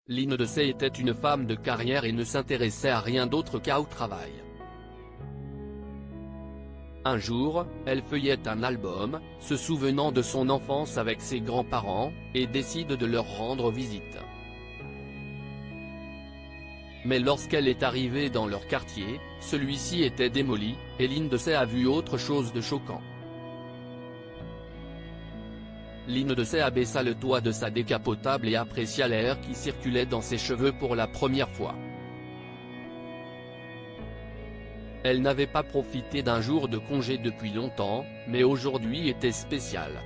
Lynn Dessay était une femme de carrière et ne s'intéressait à rien d'autre qu'au travail. Un jour, elle feuillette un album, se souvenant de son enfance avec ses grands-parents, et décide de leur rendre visite. Mais lorsqu'elle est arrivée dans leur quartier, celui-ci était démoli, et Lynn Dessay a vu autre chose de choquant. Lynn Dessay abaissa le toit de sa décapotable et apprécia l'air qui circulait dans ses cheveux pour la première fois. Elle n'avait pas profité d'un jour de congé depuis longtemps, mais aujourd'hui était spécial.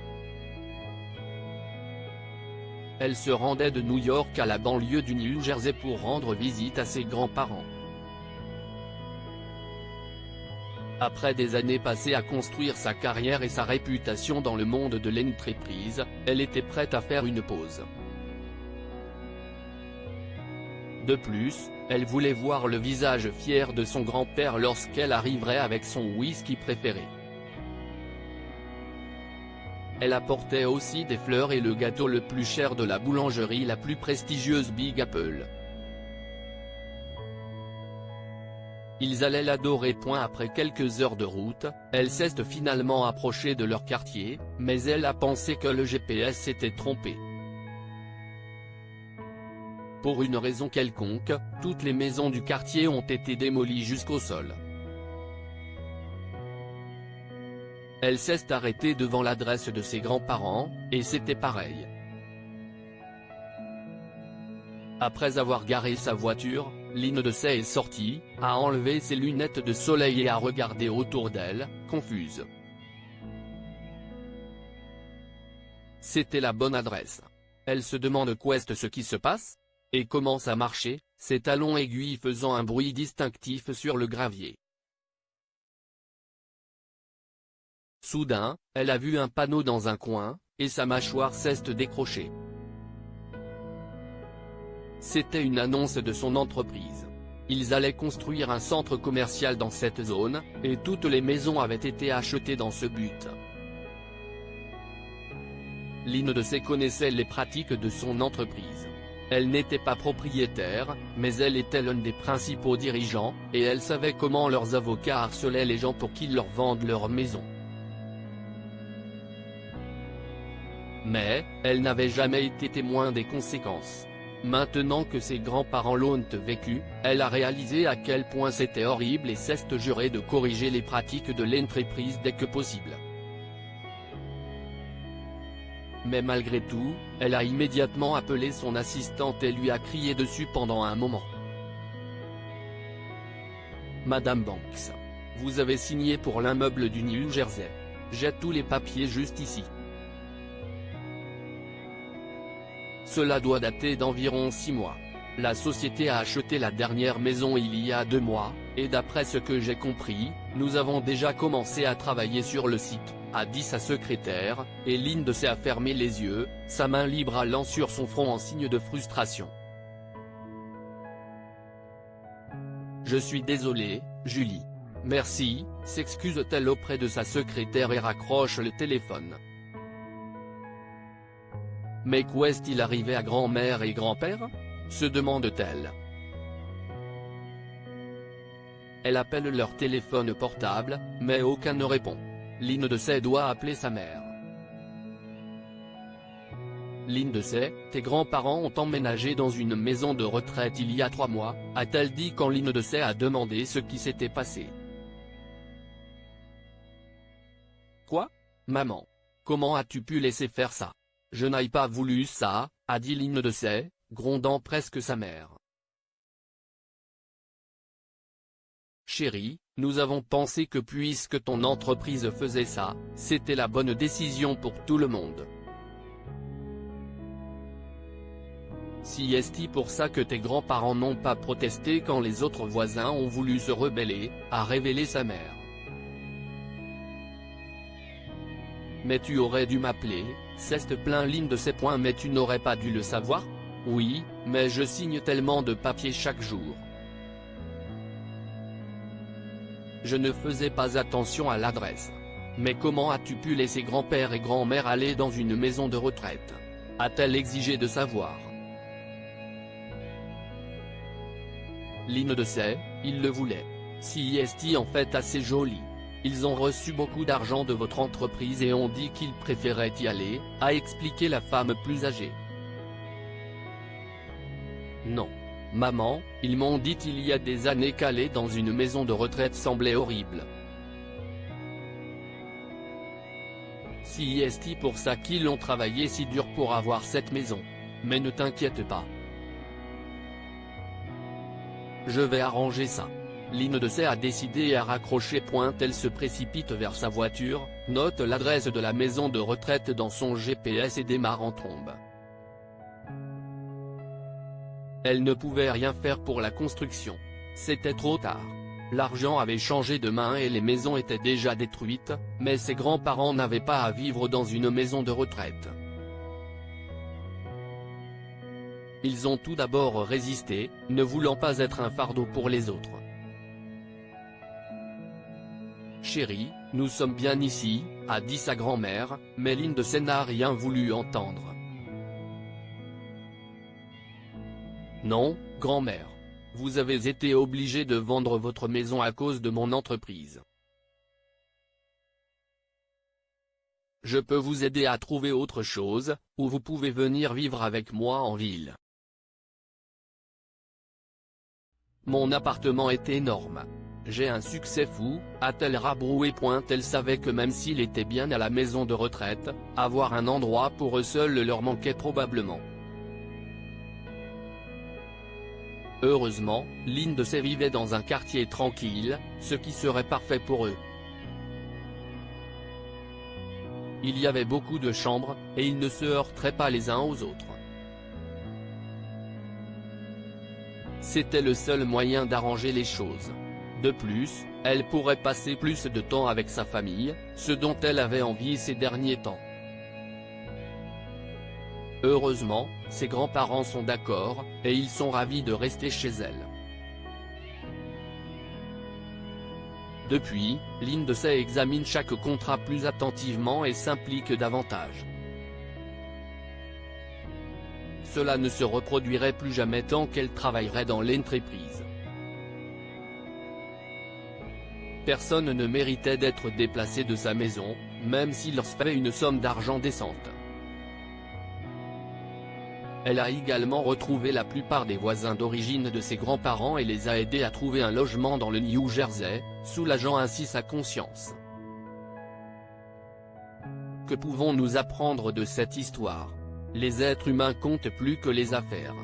Elle se rendait de New York à la banlieue du New Jersey pour rendre visite à ses grands-parents. Après des années passées à construire sa carrière et sa réputation dans le monde de l'entreprise, elle était prête à faire une pause. De plus, elle voulait voir le visage fier de son grand-père lorsqu'elle arriverait avec son whisky préféré. Elle apportait aussi des fleurs et le gâteau le plus cher de la boulangerie la plus prestigieuse Big Apple. Ils allaient l'adorer. Après quelques heures de route, elle s'est finalement approchée de leur quartier, mais elle a pensé que le GPS s'était trompé. Pour une raison quelconque, toutes les maisons du quartier ont été démolies jusqu'au sol. Elle s'est arrêtée devant l'adresse de ses grands-parents, et c'était pareil. Après avoir garé sa voiture, Lynn Dessay est sortie, a enlevé ses lunettes de soleil et a regardé autour d'elle, confuse. C'était la bonne adresse. Elle se demande qu'est ce qui se passe? Et commence à marcher, ses talons aiguilles faisant un bruit distinctif sur le gravier. Soudain, elle a vu un panneau dans un coin, et sa mâchoire s'est décrochée. C'était une annonce de son entreprise. Ils allaient construire un centre commercial dans cette zone, et toutes les maisons avaient été achetées dans ce but. Lynn Dessay connaissait les pratiques de son entreprise. Elle n'était pas propriétaire, mais elle était l'un des principaux dirigeants, et elle savait comment leurs avocats harcelaient les gens pour qu'ils leur vendent leur maison. Mais, elle n'avait jamais été témoin des conséquences. Maintenant que ses grands-parents l'ont vécu, elle a réalisé à quel point c'était horrible et s'est juré de corriger les pratiques de l'entreprise dès que possible. Mais malgré tout, elle a immédiatement appelé son assistante et lui a crié dessus pendant un moment. Madame Banks. Vous avez signé pour l'immeuble du New Jersey. J'ai tous les papiers juste ici. Cela doit dater d'environ 6 mois. La société a acheté la dernière maison il y a 2 mois, et d'après ce que j'ai compris, nous avons déjà commencé à travailler sur le site, a dit sa secrétaire, et Lynn Dessay a fermé les yeux, sa main libre allant sur son front en signe de frustration. Je suis désolée, Julie. Merci, s'excuse-t-elle auprès de sa secrétaire et raccroche le téléphone. Mais qu'est-il arrivé à grand-mère et grand-père? Se demande-t-elle. Elle appelle leur téléphone portable, mais aucun ne répond. Lynn Dessay doit appeler sa mère. Lynn Dessay, tes grands-parents ont emménagé dans une maison de retraite il y a 3 mois, a-t-elle dit quand Lynn Dessay a demandé ce qui s'était passé. Quoi? Maman. Comment as-tu pu laisser faire ça? Je n'ai pas voulu ça, a dit Lynn Dessay, grondant presque sa mère. Chérie, nous avons pensé que puisque ton entreprise faisait ça, c'était la bonne décision pour tout le monde. Si est-il pour ça que tes grands-parents n'ont pas protesté quand les autres voisins ont voulu se rebeller, a révélé sa mère. Mais tu aurais dû m'appeler, s'est plaint Lynn Dessay. Mais tu n'aurais pas dû le savoir? Oui, mais je signe tellement de papiers chaque jour. Je ne faisais pas attention à l'adresse. Mais comment as-tu pu laisser grand-père et grand-mère aller dans une maison de retraite? A-t-elle exigé de savoir. Lynn de sait, il le voulait. Si est en fait assez joli. Ils ont reçu beaucoup d'argent de votre entreprise et ont dit qu'ils préféraient y aller, a expliqué la femme plus âgée. Non. Maman, ils m'ont dit il y a des années qu'aller dans une maison de retraite semblait horrible. Si est pour ça qu'ils ont travaillé si dur pour avoir cette maison. Mais ne t'inquiète pas. Je vais arranger ça. Lynn de Sey a décidé et a raccroché. Elle se précipite vers sa voiture, note l'adresse de la maison de retraite dans son GPS et démarre en trombe. Elle ne pouvait rien faire pour la construction. C'était trop tard. L'argent avait changé de main et les maisons étaient déjà détruites, mais ses grands-parents n'avaient pas à vivre dans une maison de retraite. Ils ont tout d'abord résisté, ne voulant pas être un fardeau pour les autres. Chérie, nous sommes bien ici, a dit sa grand-mère, mais Lynn de Sey n'a rien voulu entendre. Non, grand-mère. Vous avez été obligée de vendre votre maison à cause de mon entreprise. Je peux vous aider à trouver autre chose, ou vous pouvez venir vivre avec moi en ville. Mon appartement est énorme. J'ai un succès fou, a-t-elle rabroué. Elle savait que même s'il était bien à la maison de retraite, avoir un endroit pour eux seuls leur manquait probablement. Heureusement, Lynn de Sey vivait dans un quartier tranquille, ce qui serait parfait pour eux. Il y avait beaucoup de chambres, et ils ne se heurteraient pas les uns aux autres. C'était le seul moyen d'arranger les choses. De plus, elle pourrait passer plus de temps avec sa famille, ce dont elle avait envie ces derniers temps. Heureusement, ses grands-parents sont d'accord, et ils sont ravis de rester chez elle. Depuis, Lynn de Sey examine chaque contrat plus attentivement et s'implique davantage. Cela ne se reproduirait plus jamais tant qu'elle travaillerait dans l'entreprise. Personne ne méritait d'être déplacé de sa maison, même s'il leur payait une somme d'argent décente. Elle a également retrouvé la plupart des voisins d'origine de ses grands-parents et les a aidés à trouver un logement dans le New Jersey, soulageant ainsi sa conscience. Que pouvons-nous apprendre de cette histoire? Les êtres humains comptent plus que les affaires.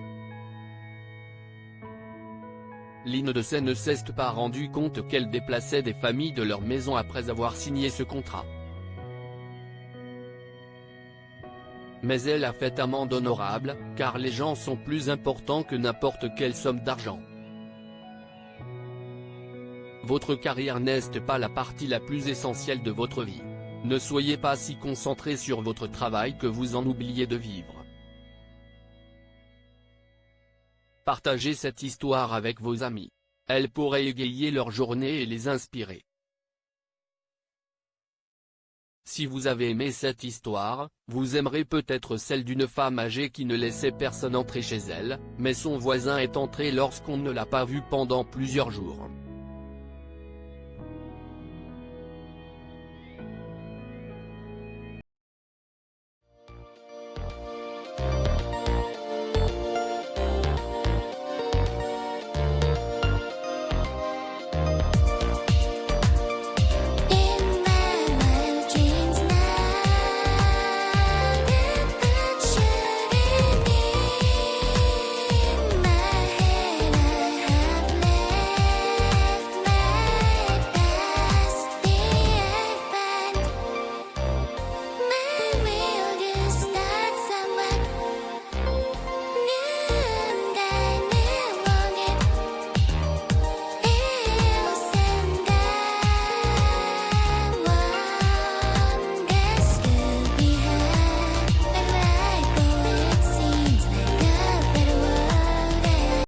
Lynn de Sey ne s'est pas rendu compte qu'elle déplaçait des familles de leur maison après avoir signé ce contrat. Mais elle a fait amende honorable, car les gens sont plus importants que n'importe quelle somme d'argent. Votre carrière n'est pas la partie la plus essentielle de votre vie. Ne soyez pas si concentré sur votre travail que vous en oubliez de vivre. Partagez cette histoire avec vos amis. Elle pourrait égayer leur journée et les inspirer. Si vous avez aimé cette histoire, vous aimerez peut-être celle d'une femme âgée qui ne laissait personne entrer chez elle, mais son voisin est entré lorsqu'on ne l'a pas vu pendant plusieurs jours.